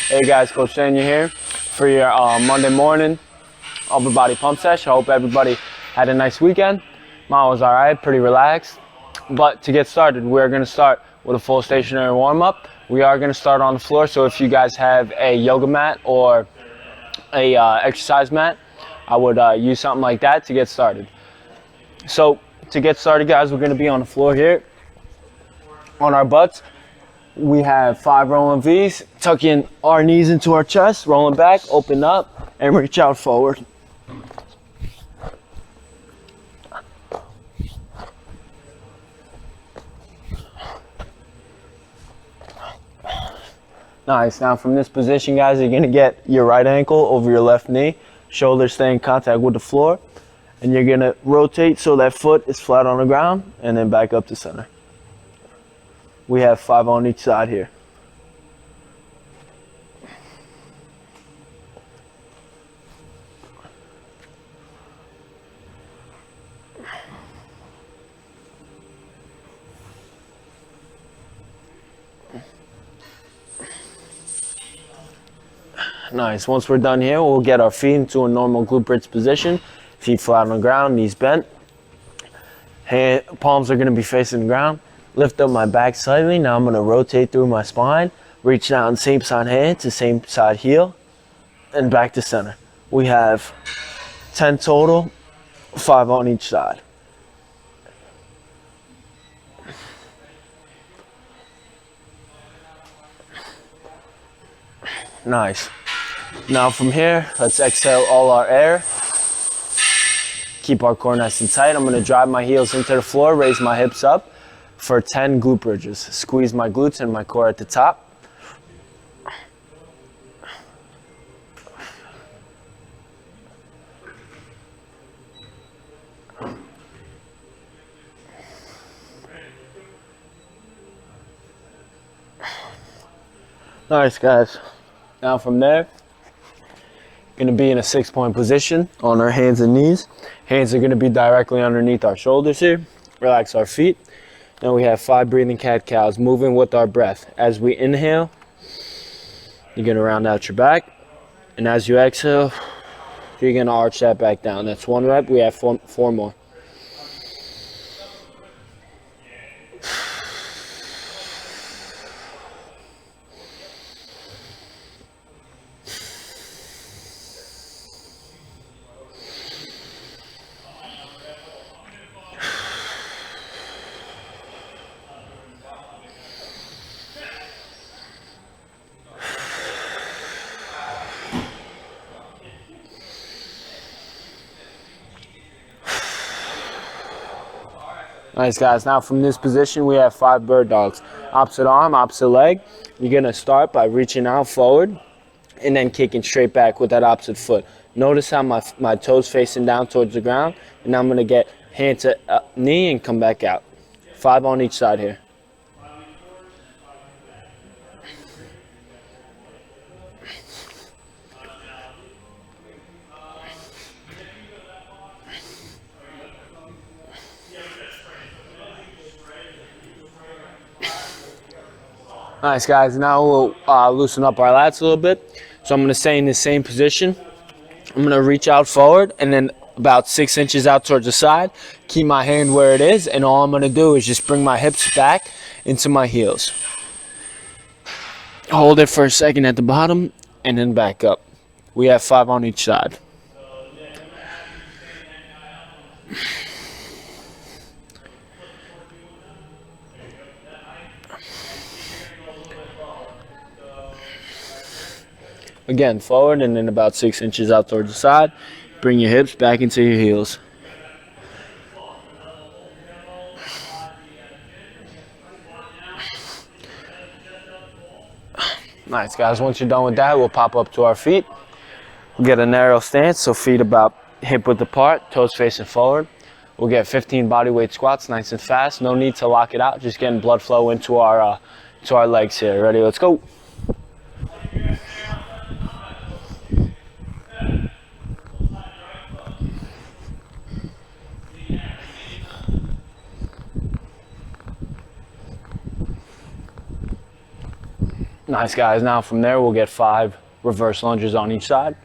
Hey guys, Coach Daniel here for your Monday morning upper body pump session. I hope everybody had a nice weekend. Mine was alright, pretty relaxed. But to get started, we're going to start with a full stationary warm-up. We are going to start on the floor, so if you guys have a yoga mat or a exercise mat, I would use something like that to get started. So to get started, guys, we're going to be on the floor here on our butts. We have 5 rolling V's, tucking our knees into our chest, rolling back, open up, and reach out forward. Nice. Now from this position, guys, you're going to get your right ankle over your left knee, shoulders stay in contact with the floor, and you're going to rotate so that foot is flat on the ground, and then back up to center. We have 5 on each side here. Nice. Once we're done here, we'll get our feet into a normal glute bridge position. Feet flat on the ground, knees bent. Palms are going to be facing the ground. Lift up my back slightly. Now I'm going to rotate through my spine. Reach down same side hand to same side heel. And back to center. We have 10 total, 5 on each side. Nice. Now from here, let's exhale all our air. Keep our core nice and tight. I'm going to drive my heels into the floor, raise my hips up for 10 glute bridges. Squeeze my glutes and my core at the top. Nice, guys. Now from there, going to be in a 6-point position on our hands and knees. Hands are going to be directly underneath our shoulders here. Relax our feet. Now we have 5 breathing cat-cows, moving with our breath. As we inhale, you're going to round out your back. And as you exhale, you're going to arch that back down. That's 1 rep. We have 4 more. Nice, guys. Now from this position, we have 5 bird dogs. Opposite arm, opposite leg. You're going to start by reaching out forward and then kicking straight back with that opposite foot. Notice how my toes facing down towards the ground. And now I'm going to get hand to knee and come back out. 5 on each side here. Nice, guys. Now we'll loosen up our lats a little bit. So I'm going to stay in the same position. I'm going to reach out forward and then about 6 inches out towards the side. Keep my hand where it is, and all I'm going to do is just bring my hips back into my heels. Hold it for a second at the bottom and then back up. We have 5 on each side. Again, forward and then about 6 inches out towards the side. Bring your hips back into your heels. Nice, guys. Once you're done with that, we'll pop up to our feet. We'll get a narrow stance, so feet about hip width apart, toes facing forward. We'll get 15 bodyweight squats, nice and fast. No need to lock it out, just getting blood flow into our legs here. Ready? Let's go. Nice, guys. Now from there, we'll get 5 reverse lunges on each side.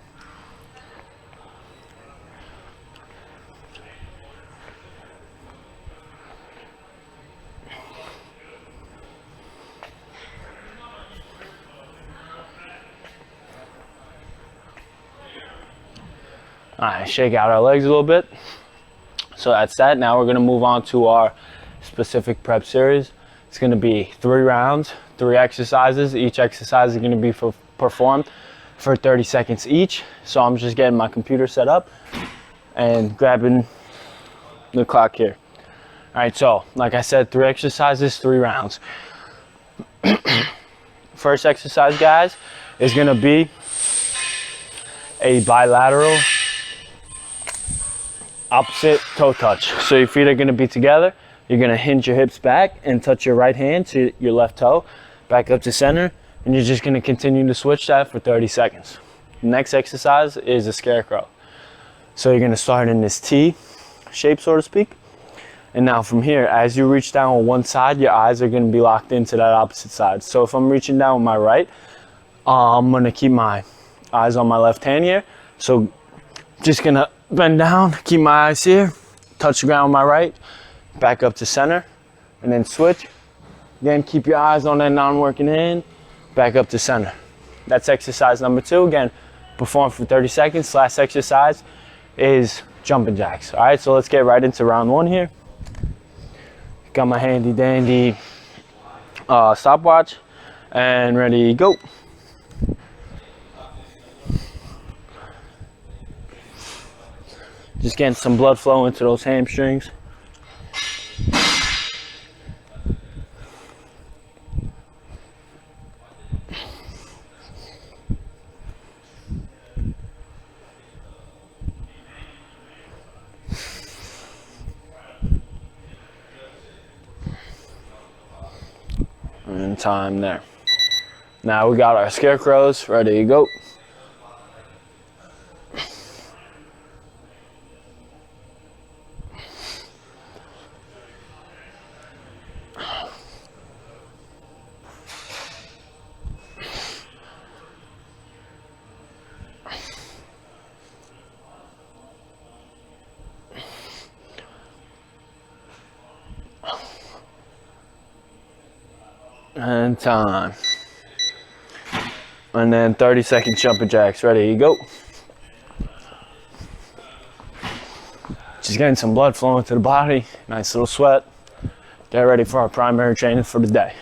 All right, shake out our legs a little bit. So that's that. Now we're gonna move on to our specific prep series. It's gonna be 3 rounds, 3 exercises. Each exercise is gonna be performed for 30 seconds each. So I'm just getting my computer set up and grabbing the clock here. All right, so like I said, 3 exercises, 3 rounds. First exercise, guys, is gonna be a bilateral opposite toe touch. So your feet are gonna be together. You're gonna hinge your hips back and touch your right hand to your left toe, back up to center, and you're just gonna continue to switch that for 30 seconds. The next exercise is a scarecrow. So you're gonna start in this T shape, so to speak. And now from here, as you reach down on one side, your eyes are gonna be locked into that opposite side. So if I'm reaching down with my right, I'm gonna keep my eyes on my left hand here. So just gonna bend down, keep my eyes here, touch the ground with my right, back up to center, and then switch. Again, keep your eyes on that non-working hand, back up to center. That's exercise number 2. Again, perform for 30 seconds. Last exercise is jumping jacks. All right, so let's get right into round 1 here. Got my handy dandy stopwatch and ready, go. Just getting some blood flow into those hamstrings. And time there. Now we got our scarecrows, ready to go. And time. And then 30-second jumping jacks. Ready, you go. Just getting some blood flowing to the body. Nice little sweat. Get ready for our primary training for the day.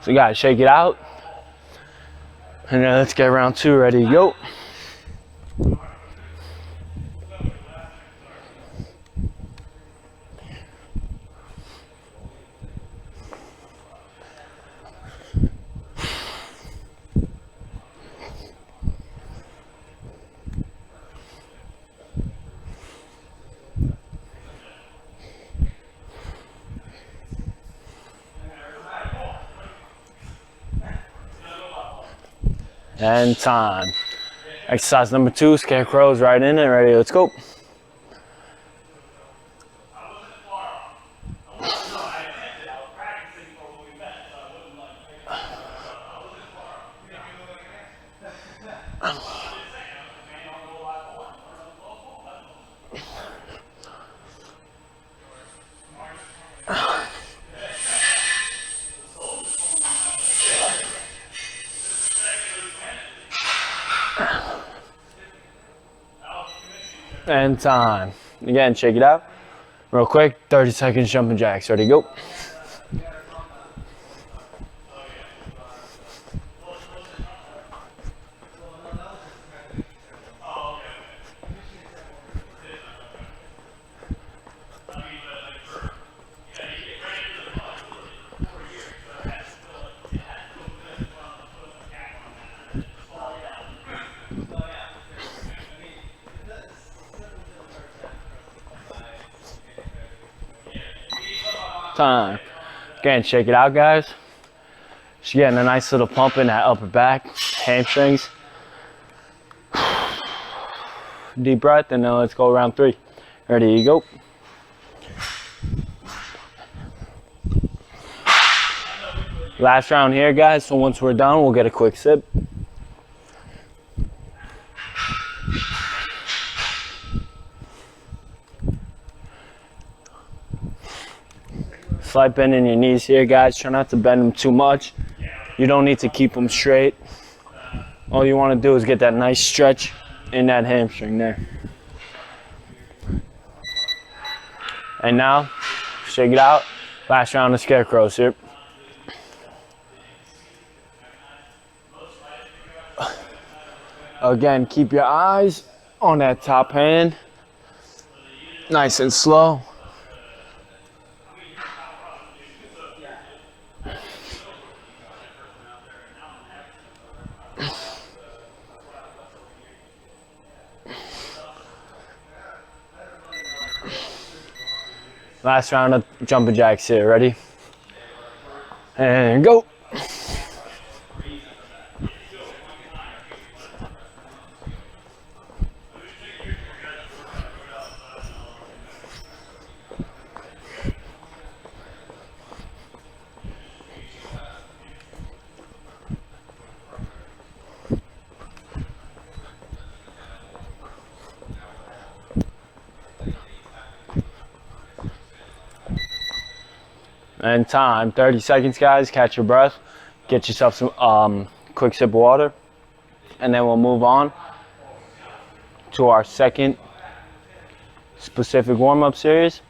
So guys, shake it out. And then let's get round 2 ready to go. And time. Exercise number 2, scarecrows, right in it, ready, let's go. And time. Again, shake it out. Real quick, 30 seconds jumping jacks. Ready, go. Time. Again, shake it out, guys. Just getting a nice little pump in that upper back, hamstrings. Deep breath, and then let's go round 3. Ready, go. Last round here, guys, so once we're done, we'll get a quick sip. Slight bend in your knees here, guys. Try not to bend them too much. You don't need to keep them straight. All you want to do is get that nice stretch in that hamstring there. And now, shake it out. Last round of scarecrows here. Again, keep your eyes on that top hand. Nice and slow. Last round of jumping jacks here. Ready? And go. And time, 30 seconds, guys. Catch your breath. Get yourself some quick sip of water. And then we'll move on to our second specific warm-up series.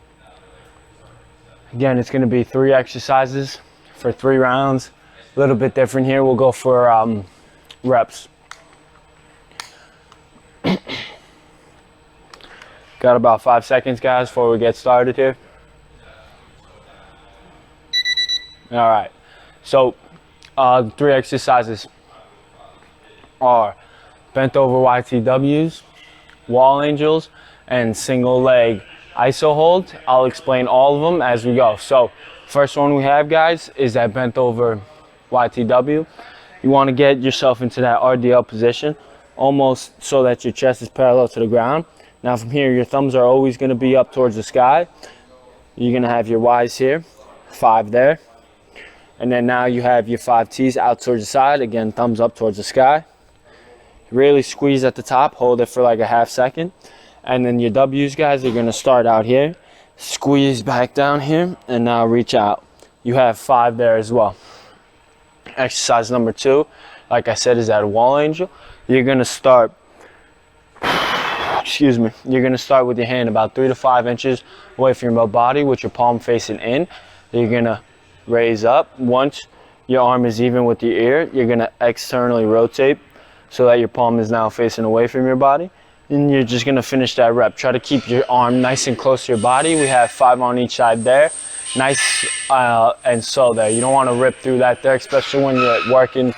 Again, it's going to be 3 exercises for 3 rounds. A little bit different here. We'll go for reps. Got about 5 seconds, guys, before we get started here. All right, so 3 exercises are bent over YTWs, wall angels, and single leg iso holds. I'll explain all of them as we go. So first one we have, guys, is that bent over YTW. You want to get yourself into that RDL position, almost so that your chest is parallel to the ground. Now from here, your thumbs are always going to be up towards the sky. You're going to have your Ys here, 5 there. And then now you have your 5 T's out towards the side. Again, thumbs up towards the sky. Really squeeze at the top. Hold it for like a half second. And then your W's, guys, are going to start out here. Squeeze back down here. And now reach out. You have 5 there as well. Exercise number 2, like I said, is that wall angel. You're going to start, you're going to start with your hand about 3 to 5 inches away from your body with your palm facing in. You're going to raise up. Once your arm is even with your ear, you're going to externally rotate so that your palm is now facing away from your body. And you're just going to finish that rep. Try to keep your arm nice and close to your body. We have 5 on each side there. Nice and slow there. You don't want to rip through that there, especially when you're working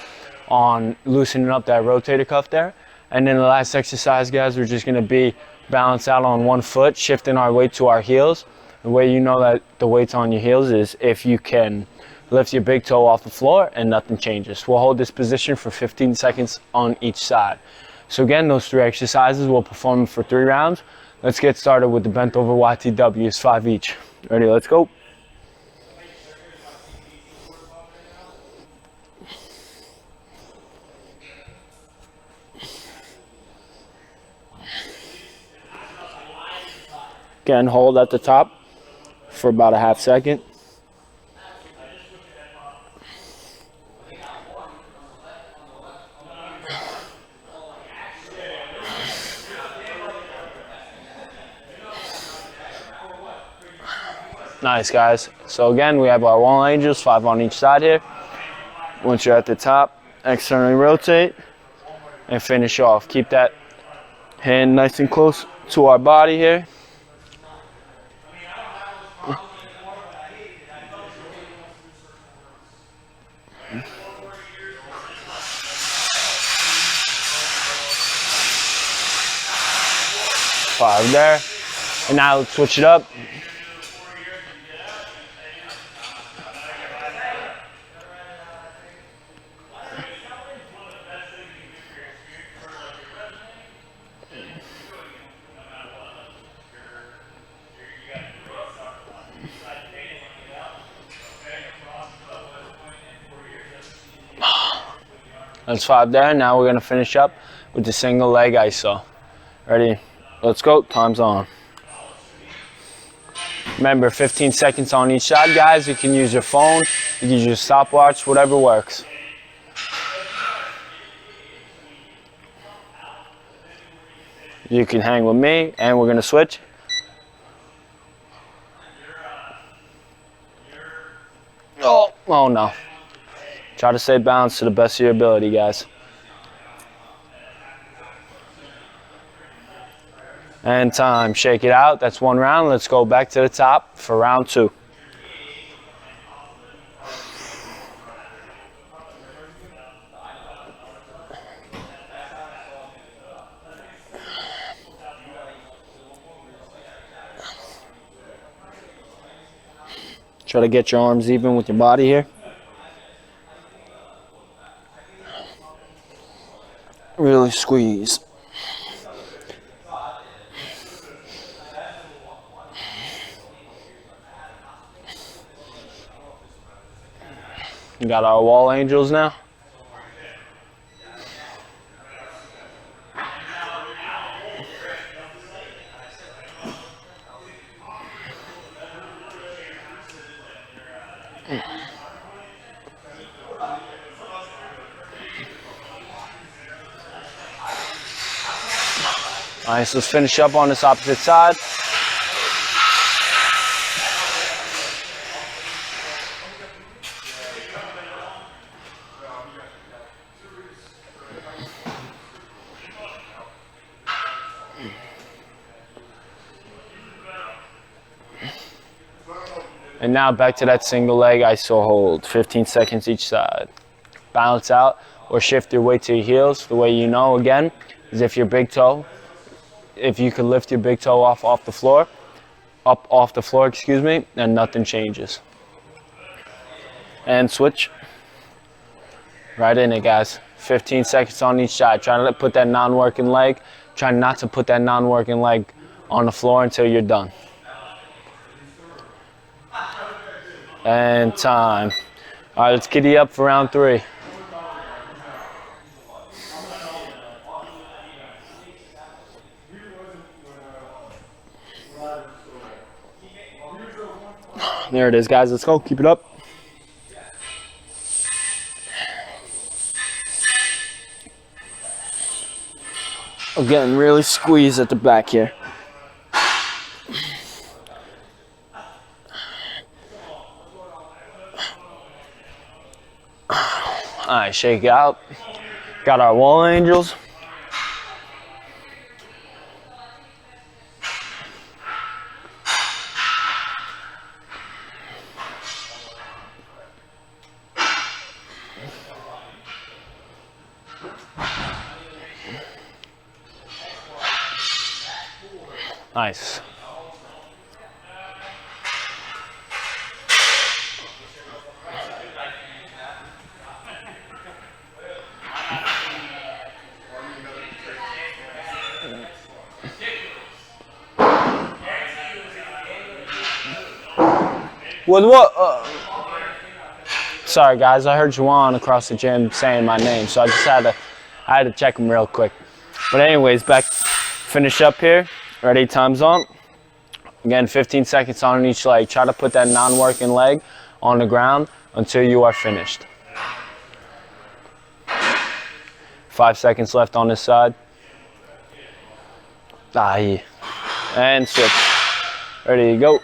on loosening up that rotator cuff there. And then the last exercise, guys, we're just going to be balanced out on one foot, shifting our weight to our heels. The way you know that the weight's on your heels is if you can lift your big toe off the floor and nothing changes. We'll hold this position for 15 seconds on each side. So again, those 3 exercises, we'll perform them for 3 rounds. Let's get started with the bent over YTWs, 5 each. Ready, let's go. Again, hold at the top for about a half second. Nice, guys. So again, we have our wall angels, 5 on each side here. Once you're at the top, externally rotate and finish off. Keep that hand nice and close to our body here. Five there. And now let's switch it up. That's 5 there. Now we're gonna finish up with the single leg iso. Ready? Let's go. Time's on. Remember, 15 seconds on each side, guys. You can use your phone, you can use your stopwatch, whatever works. You can hang with me, and we're gonna switch. Oh no. Try to stay balanced to the best of your ability, guys. And time. Shake it out. That's 1 round. Let's go back to the top for round 2. Try to get your arms even with your body here. Really squeeze. We got our wall angels now. All right, so let's finish up on this opposite side. And now back to that single leg iso hold, 15 seconds each side. Balance out or shift your weight to your heels. The way you know, again, is if your big toe, if you can lift your big toe off the floor, up off the floor, excuse me, and nothing changes. And switch. Right in it, guys. 15 seconds on each side. Try to put that non-working leg. Try not to put that non-working leg on the floor until you're done. And time. All right, let's giddy up for round 3. There it is, guys. Let's go. Keep it up. Again, really squeeze at the back here. All right, shake it out. Got our wall angels. Nice. What? Sorry, guys. I heard Juwan across the gym saying my name, so I just had to check him real quick. But anyways, back, finish up here. Ready? Time's on. Again, 15 seconds on each leg. Try to put that non-working leg on the ground until you are finished. 5 seconds left on this side. Yeah. And switch. Ready to go.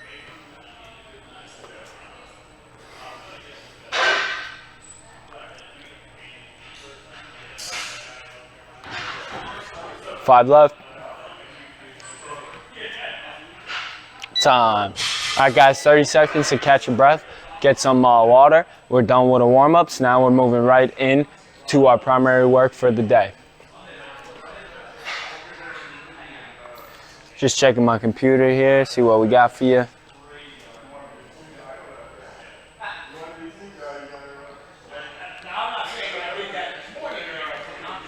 Five left. Time. All right, guys, 30 seconds to catch your breath, get some water. We're done with the warm-ups. Now we're moving right in to our primary work for the day. Just checking my computer here, see what we got for you.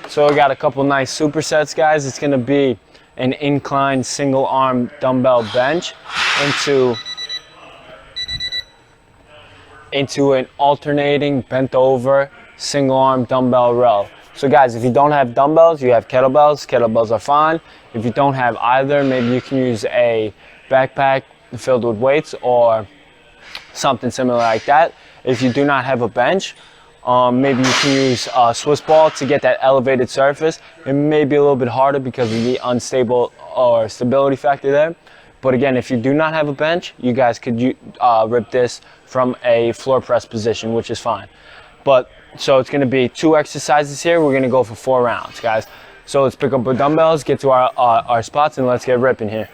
So we got a couple nice supersets, guys. It's gonna be an incline single arm dumbbell bench into an alternating bent over single arm dumbbell row. So guys, if you don't have dumbbells, you have kettlebells. Kettlebells are fine. If you don't have either, maybe you can use a backpack filled with weights or something similar like that. If you do not have a bench, maybe you can use a Swiss ball to get that elevated surface. It may be a little bit harder because of the unstable or stability factor there. But again, if you do not have a bench, you guys could rip this from a floor press position, which is fine. But so it's going to be 2 exercises here. We're going to go for 4 rounds, guys. So let's pick up our dumbbells, get to our spots, and let's get ripping here.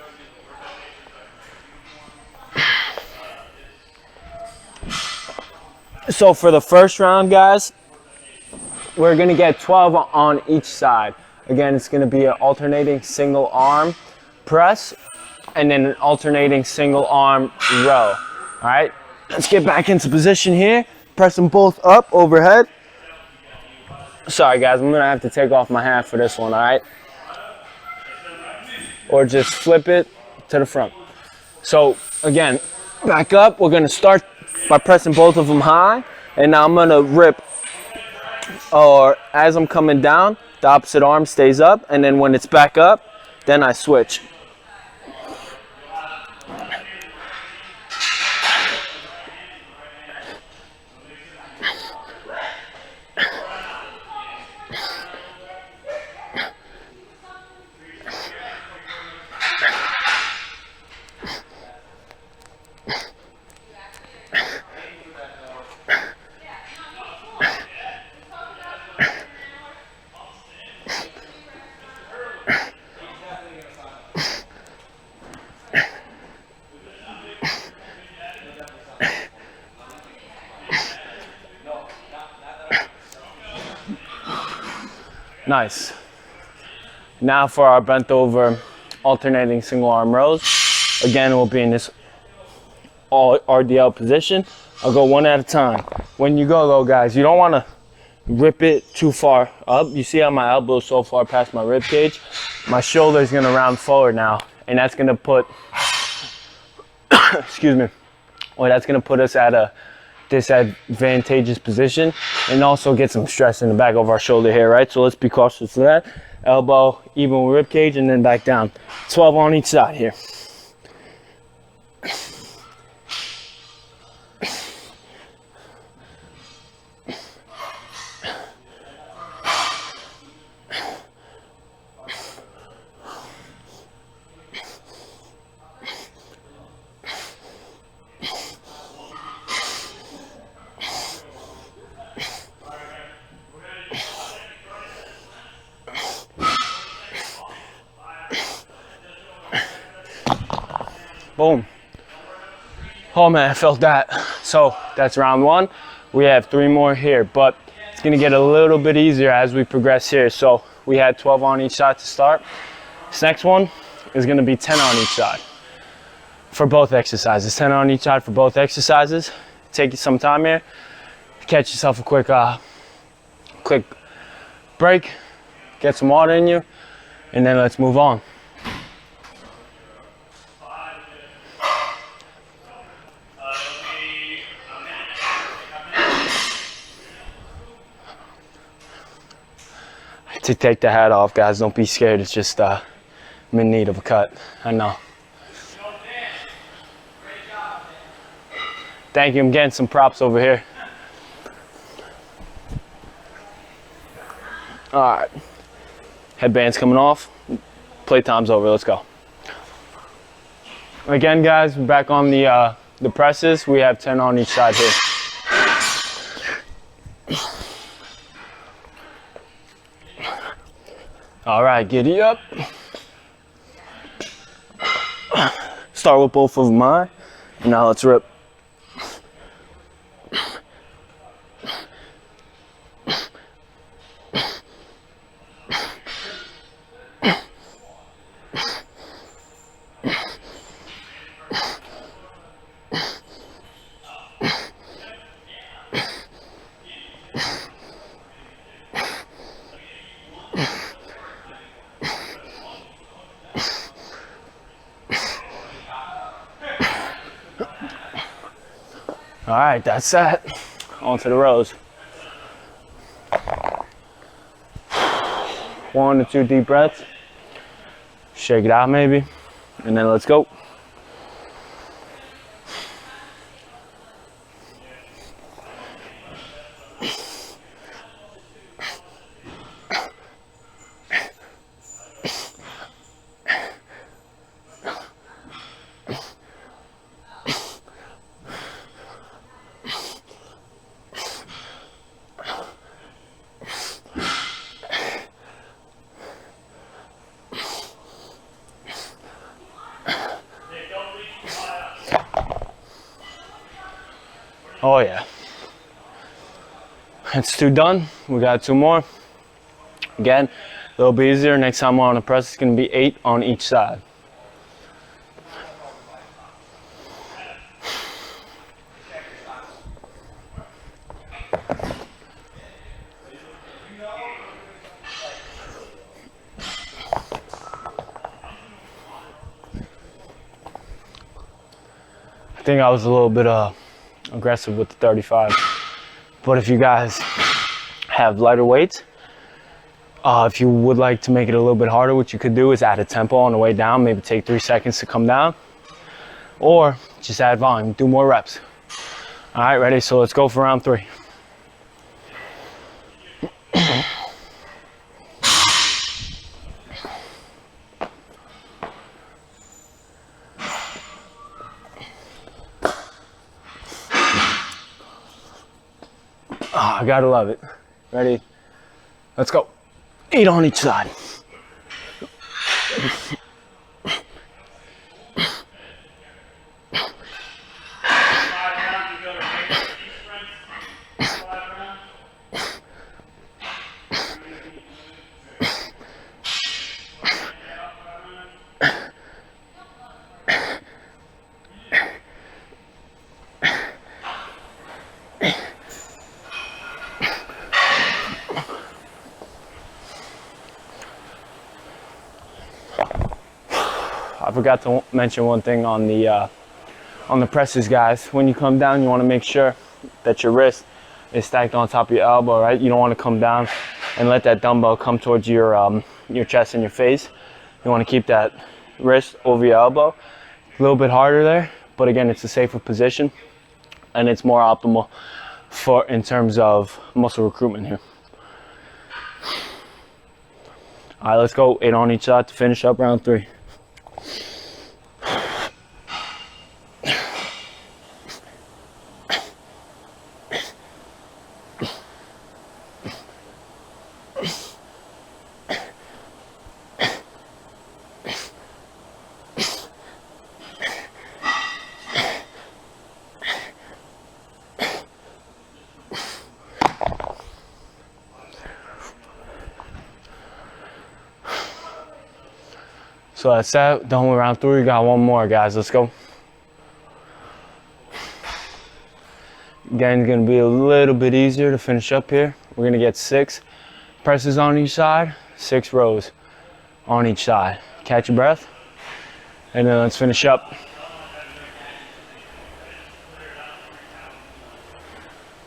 So for the first round, guys, we're going to get 12 on each side. Again, it's going to be an alternating single arm press and then an alternating single arm row. All right, let's get back into position here. Press them both up overhead. Sorry guys, I'm gonna have to take off my hat for this one, all right? Or just flip it to the front. So again, back up. We're gonna start by pressing both of them high, and now I'm gonna rip, or as I'm coming down, the opposite arm stays up, and then when it's back up, then I switch. Nice. Now for our bent over alternating single arm rows. Again, we'll be in this RDL position. I'll go one at a time. When you go though, guys, you don't want to rip it too far up. You see how my elbow is so far past my rib cage? My shoulder is going to round forward now, and that's going to put, excuse me, well, that's going to put us at a disadvantageous position and also get some stress in the back of our shoulder here, right? So let's be cautious of that. Elbow even with rib cage and then back down. 12 on each side here. Boom. Oh man, I felt that. So that's round 1. We have 3 more here, but it's gonna get a little bit easier as we progress here. So we had 12 on each side to start. This next one is gonna be 10 on each side for both exercises. 10 on each side for both exercises. Take some time here. Catch yourself a quick break. Get some water in you, and then let's move on. To take the hat off, guys. Don't be scared. It's just I'm in need of a cut. I know. Thank you. I'm getting some props over here. All right. Headband's coming off. Playtime's over. Let's go. Again, guys, we're back on the presses. We have 10 on each side here. All right, giddy up. Start with both of them high. Now let's rip. All right, that's that. On to the rows. 1 to 2 deep breaths. Shake it out maybe, and then let's go. Oh yeah. That's 2 done. We got 2 more. Again, a little bit easier. Next time we're on the press, it's going to be 8 on each side. I think I was a little bit aggressive with the 35, but if you guys have lighter weights, if you would like to make it a little bit harder, what you could do is add a tempo on the way down, maybe take 3 seconds to come down, or just add volume, do more reps. All right, ready? So let's go for round 3. I gotta love it. Ready? Let's go. 8 on each side. I forgot to mention one thing on the presses, guys. When you come down, you want to make sure that your wrist is stacked on top of your elbow, right? You don't want to come down and let that dumbbell come towards your chest and your face. You want to keep that wrist over your elbow. A little bit harder there, but again, it's a safer position and it's more optimal in terms of muscle recruitment here. All right, let's go. 8 on each side to finish up round 3. So that's that, done with round 3. We got 1 more, guys. Let's go. Again, it's gonna be a little bit easier to finish up here. We're gonna get 6 presses on each side, 6 rows on each side. Catch your breath, and then let's finish up.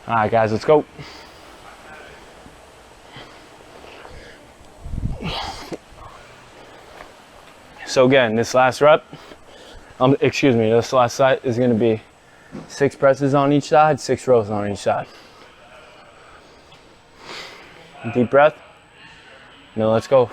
All right, guys, let's go. So again, this last rep, this last set is gonna be 6 presses on each side, 6 rows on each side. Deep breath. Now let's go.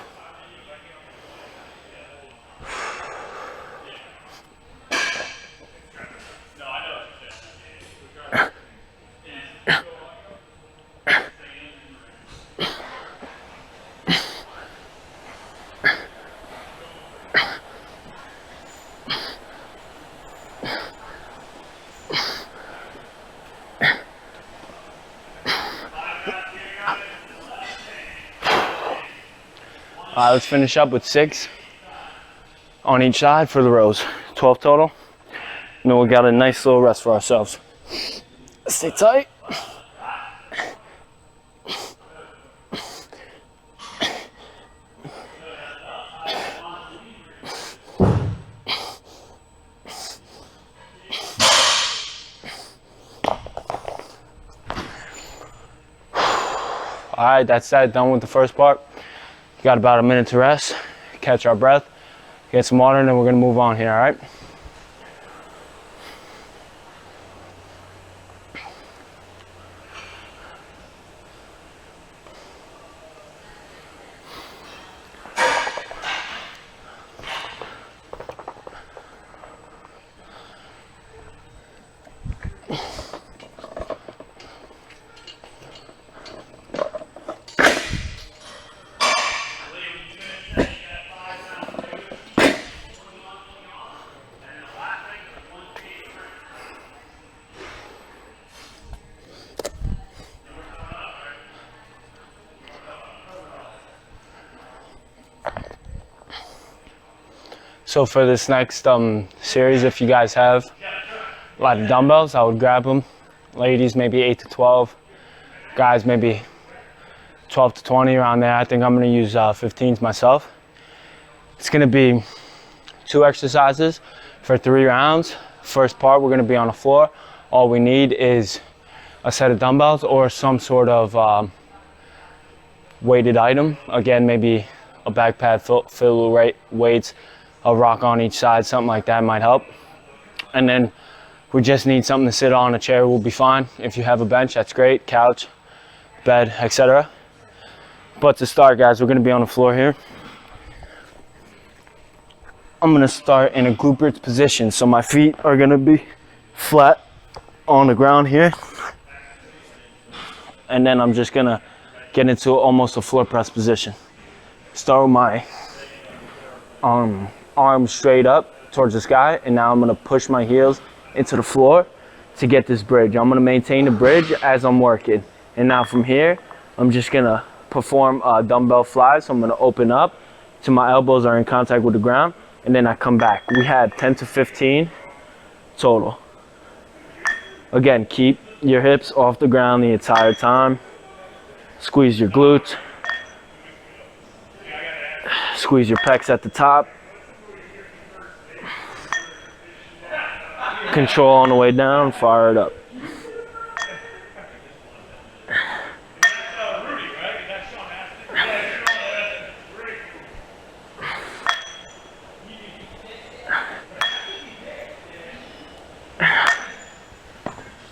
All right, let's finish up with 6 on each side for the rows. 12 total. And then we got a nice little rest for ourselves. Stay tight. All right, that's that. Done with the first part. Got about a minute to rest, catch our breath, get some water, and then we're gonna move on here, all right? So for this next series, if you guys have a lot of dumbbells, I would grab them. Ladies, maybe 8 to 12. Guys, maybe 12 to 20, around there. I think I'm gonna use 15s myself. It's gonna be 2 exercises for 3 rounds. First part, we're gonna be on the floor. All we need is a set of dumbbells or some sort of weighted item. Again, maybe a back pad filled with weights, a rock on each side, something like that might help. And then we just need something to sit on. A chair will be fine. If you have a bench, that's great. Couch, bed, etc. But to start, guys, we're gonna be on the floor here. I'm gonna start in a glute bridge position. So my feet are gonna be flat on the ground here. And then I'm just gonna get into almost a floor press position. Start with my arms straight up towards the sky, and now I'm gonna push my heels into the floor to get this bridge. I'm gonna maintain the bridge as I'm working. And now from here, I'm just gonna perform dumbbell flies. So I'm gonna open up till my elbows are in contact with the ground, and then I come back. We had 10 to 15 total. Again, keep your hips off the ground the entire time. Squeeze your glutes. Squeeze your pecs at the top. Control on the way down, fire it up.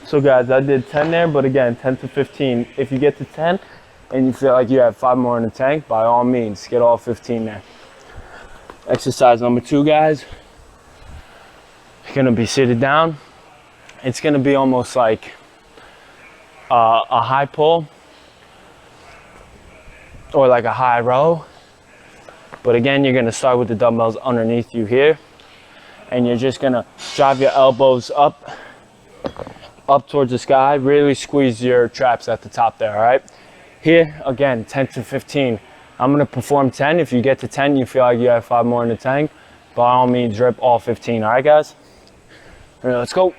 So guys, I did 10 there, but again, 10 to 15. If you get to 10 and you feel like you have 5 more in the tank, by all means, get all 15 there. Exercise number 2, guys. You're gonna be seated down. It's gonna be almost like a high pull or like a high row. But again, you're gonna start with the dumbbells underneath you here, and you're just gonna drive your elbows up towards the sky. Really squeeze your traps at the top there, all right? Here, again, 10 to 15. I'm gonna perform 10. If you get to 10, you feel like you have 5 more in the tank, by all means, rip all 15, all right, guys? All right, let's go.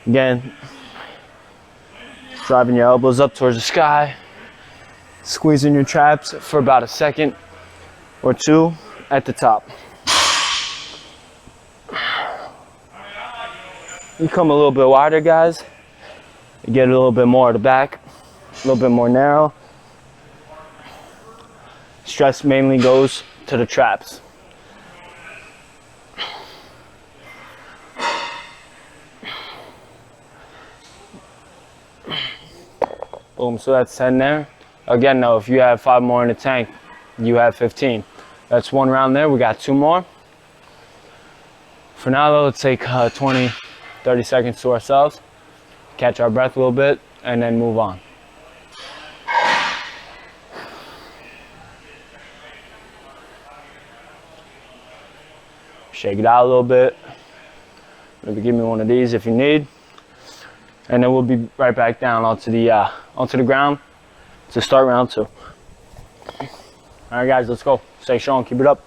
Again, driving your elbows up towards the sky, squeezing your traps for about a second or 2 at the top. You come a little bit wider, guys. You get a little bit more at the back, a little bit more narrow. Stress mainly goes to the traps. Boom, so that's 10 there. Again, though, if you have 5 more in the tank, you have 15. That's 1 round there. We got 2 more. For now, though, let's take 20, 30 seconds to ourselves, catch our breath a little bit, and then move on. Shake it out a little bit. Maybe give me one of these if you need. And then we'll be right back down onto the ground to start round 2. All right, guys, let's go. Stay strong, keep it up.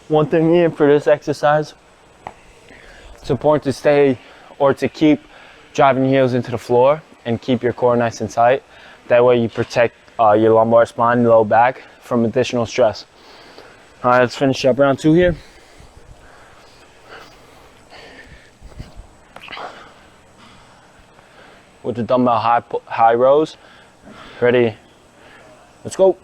One thing here for this exercise, it's important to stay or to keep driving your heels into the floor and keep your core nice and tight. That way you protect your lumbar spine, low back from additional stress. All right, let's finish up round 2 here. With the dumbbell high rows. Ready? Let's go.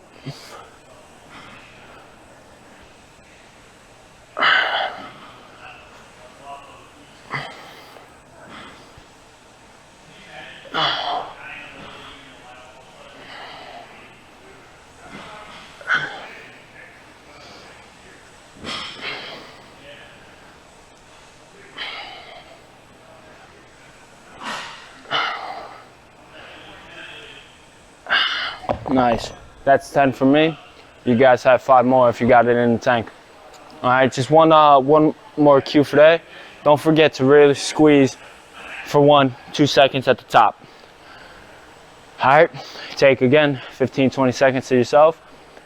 Nice. That's 10 for me. You guys have 5 more if you got it in the tank. All right, just one more cue for today. Don't forget to really squeeze for 1-2 seconds at the top. All right, take again 15-20 seconds to yourself,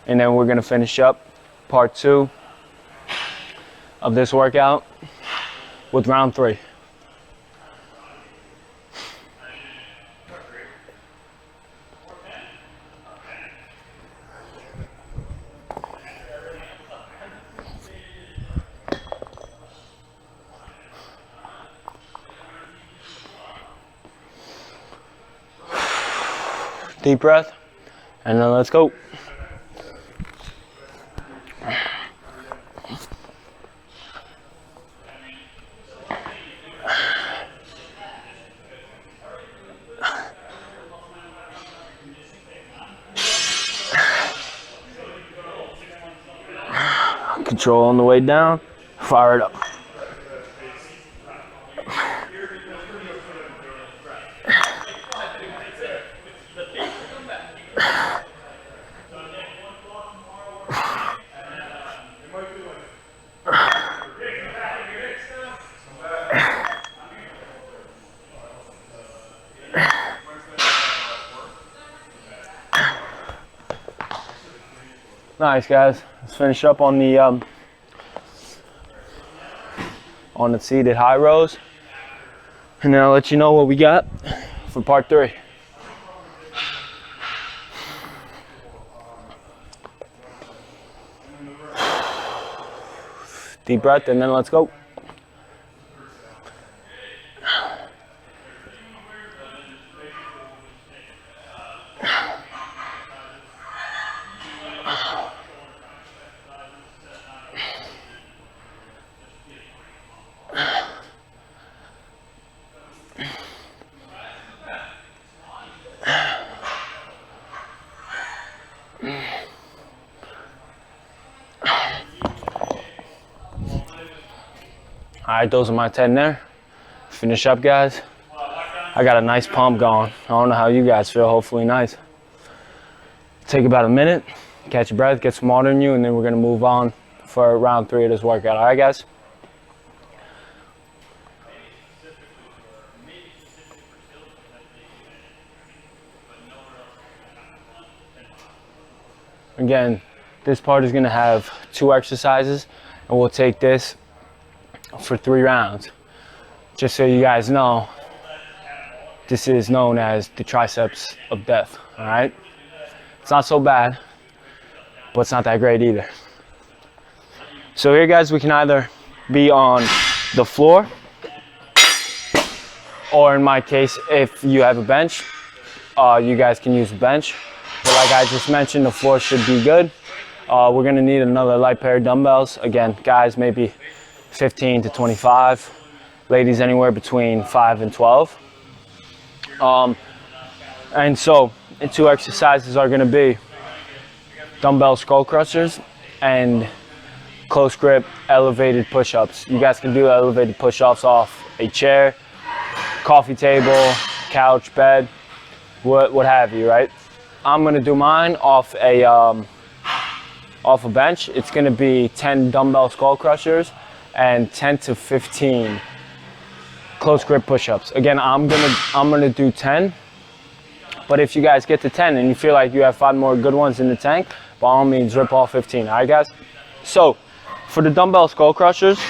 and then we're gonna finish up part 2 of this workout with round 3. Deep breath, and then let's go. Control on the way down, fire it up. Nice, guys. Let's finish up on the seated high rows, and then I'll let you know what we got for part 3. Deep breath, and then let's go. All right, those are my 10 there. Finish up, guys. I got a nice pump going. I don't know how you guys feel, hopefully nice. Take about a minute, catch your breath, get some water in you, and then we're gonna move on for round 3 of this workout. All right, guys? Again, this part is gonna have 2 exercises, and we'll take this for 3 rounds. Just so you guys know, this is known as the triceps of death, all right? It's not so bad, but it's not that great either. So here, guys, we can either be on the floor, or in my case, if you have a bench, you guys can use a bench. But like I just mentioned, the floor should be good. We're gonna need another light pair of dumbbells. Again, guys, maybe 15 to 25. Ladies, anywhere between 5 and 12. And so, the 2 exercises are gonna be dumbbell skull crushers and close grip elevated push-ups. You guys can do elevated push-ups off a chair, coffee table, couch, bed, what have you, right? I'm gonna do mine off a bench. It's gonna be 10 dumbbell skull crushers and 10 to 15 close grip push-ups. Again, I'm gonna do 10, but if you guys get to 10 and you feel like you have 5 more good ones in the tank, by all means rip all 15. All right, guys? So For the dumbbell skull crushers,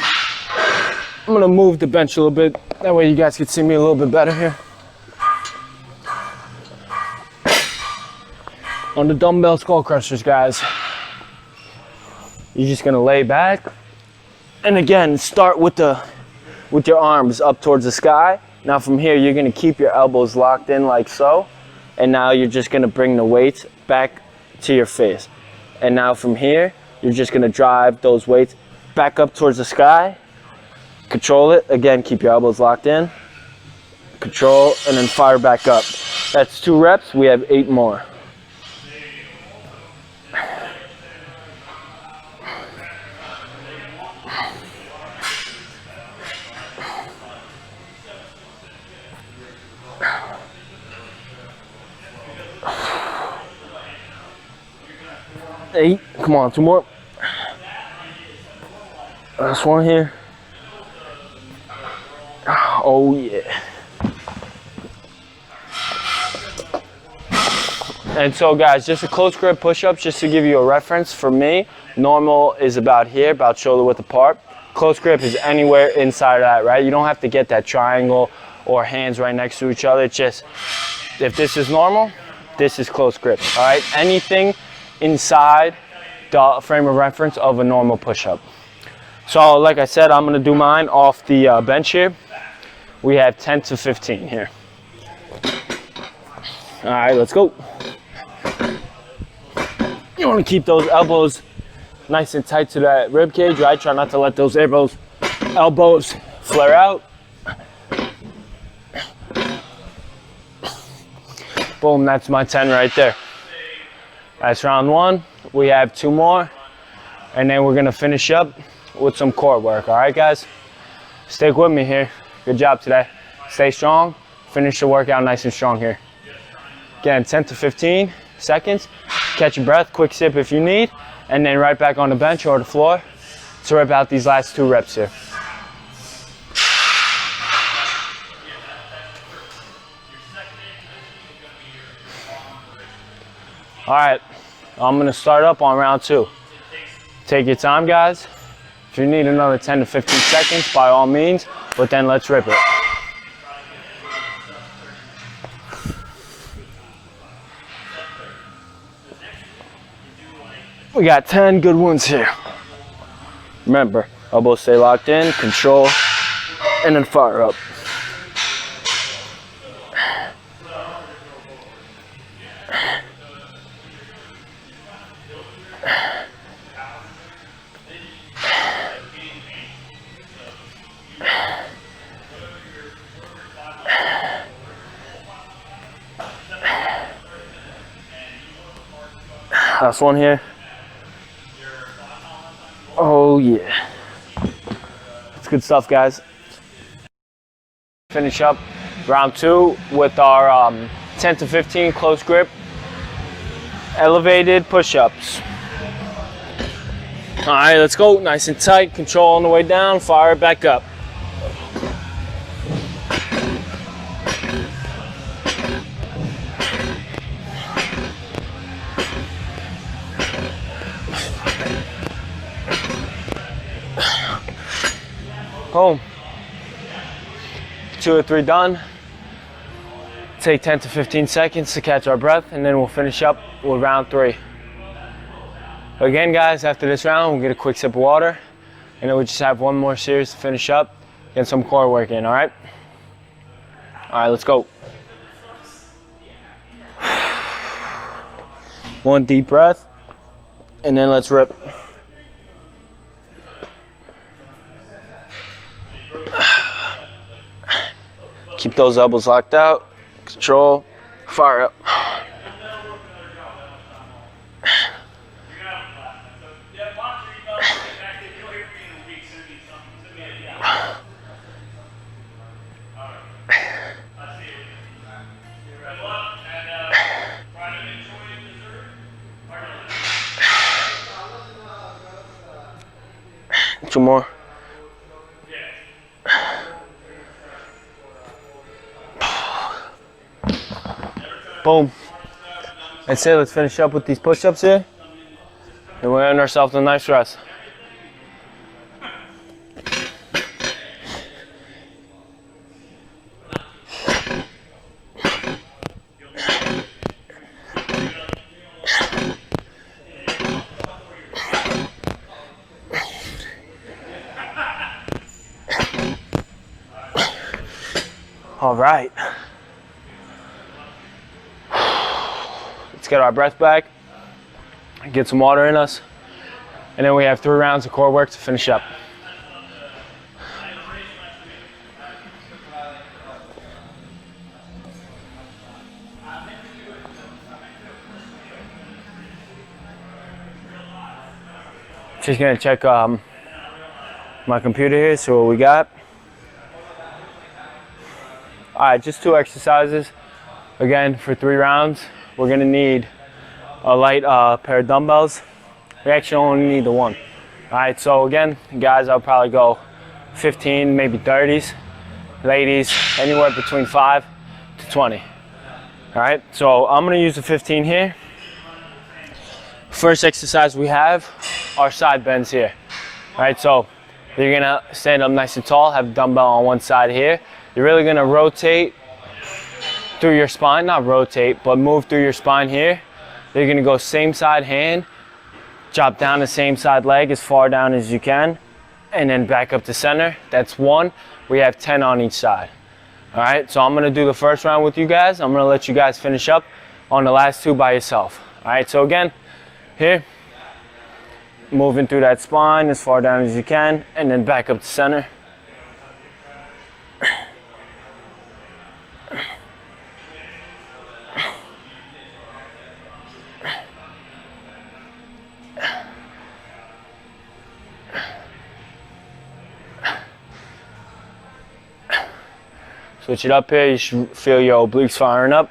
I'm gonna move the bench a little bit. That way you guys can see me a little bit better here. On the dumbbell skull crushers, guys, you're just gonna lay back. And again, start with your arms up towards the sky. Now from here, you're gonna keep your elbows locked in like so. And now you're just gonna bring the weights back to your face. And now from here, you're just gonna drive those weights back up towards the sky. Control it. Again, keep your elbows locked in. Control, and then fire back up. That's 2 reps. We have 8 more. Eight. Come on, 2 more. Last one here. Oh yeah. And so guys, just a close grip push-ups, just to give you a reference. For me, normal is about here, about shoulder width apart. Close grip is anywhere inside of that, right? You don't have to get that triangle or hands right next to each other. It's just, if this is normal, this is close grip, all right? Anything inside the frame of reference of a normal push-up. So like I said, I'm gonna do mine off the bench here. We have 10 to 15 here. All right, let's go. You wanna keep those elbows nice and tight to that rib cage, right? Try not to let those elbows flare out. Boom, that's my 10 right there. That's round 1. We have 2 more, and then we're gonna finish up with some core work. All right, guys? Stick with me here. Good job today. Stay strong. Finish the workout nice and strong here. Again, 10 to 15 seconds. Catch your breath, quick sip if you need, and then right back on the bench or the floor to rip out these last 2 reps here. All right, I'm gonna start up on round 2. Take your time, guys. If you need another 10 to 15 seconds, by all means, but then let's rip it. We got 10 good ones here. Remember, elbows stay locked in, control, and then fire up. Last one here. Oh yeah. That's good stuff, guys. Finish up round 2 with our 10 to 15 close grip elevated push-ups. All right, let's go. Nice and tight. Control on the way down. Fire it back up. Boom. 2 or 3 done. Take 10 to 15 seconds to catch our breath, and then we'll finish up with round 3. Again, guys, after this round, we'll get a quick sip of water, and then we just have 1 more series to finish up, get some core work in, all right? All right, let's go. 1 deep breath, and then let's rip. Keep those elbows locked out. Control. Fire up. Two more. Boom. That's it. Let's finish up with these push-ups here. And we'll end ourselves a nice rest. All right. Let's get our breath back, get some water in us, and then we have 3 rounds of core work to finish up. Just gonna check my computer here, see what we got. All right, just 2 exercises. Again, for 3 rounds, we're gonna need a light pair of dumbbells. We actually only need the 1. All right, so again, guys, I'll probably go 15, maybe 30s. Ladies, anywhere between 5 to 20. All right, so I'm gonna use the 15 here. First exercise we have are side bends here. All right, so you're gonna stand up nice and tall, have a dumbbell on one side here. You're really gonna rotate through your spine, not rotate, but move through your spine here. You're gonna go same side hand, drop down the same side leg as far down as you can, and then back up to center. That's 1. We have 10 on each side. All right, so I'm gonna do the first round with you guys. I'm gonna let you guys finish up on the last 2 by yourself. All right, so again, here, moving through that spine as far down as you can, and then back up to center. Switch it up here, you should feel your obliques firing up.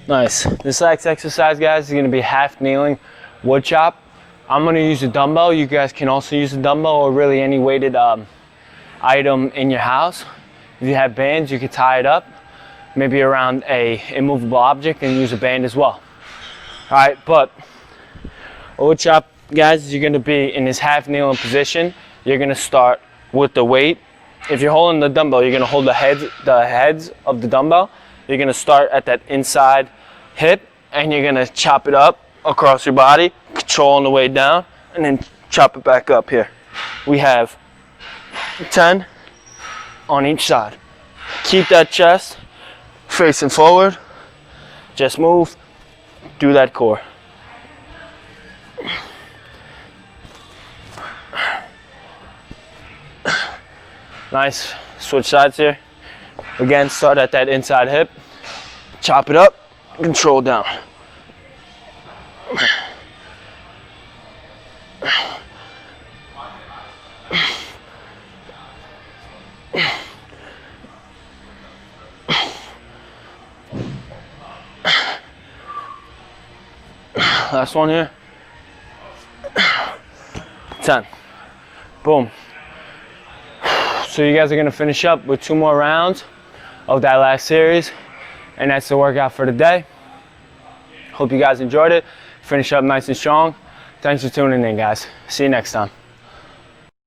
Nice. This next exercise, guys, is going to be half kneeling wood chop. I'm going to use a dumbbell. You guys can also use a dumbbell or really any weighted item in your house. If you have bands, you can tie it up, maybe around a immovable object, and use a band as well. All right, but wood chop, guys, you're going to be in this half kneeling position. You're going to start with the weight. If you're holding the dumbbell, you're going to hold the heads of the dumbbell. You're going to start at that inside hip, and you're going to chop it up across your body, controlling the way down, and then chop it back up here. We have 10 on each side. Keep that chest facing forward. Just move through that core. Nice. Switch sides here. Again, start at that inside hip. Chop it up, control down. Last one here. 10. Boom. So you guys are gonna finish up with 2 more rounds of that last series, and that's the workout for the day. Hope you guys enjoyed it. Finish up nice and strong. Thanks for tuning in, guys. See you next time.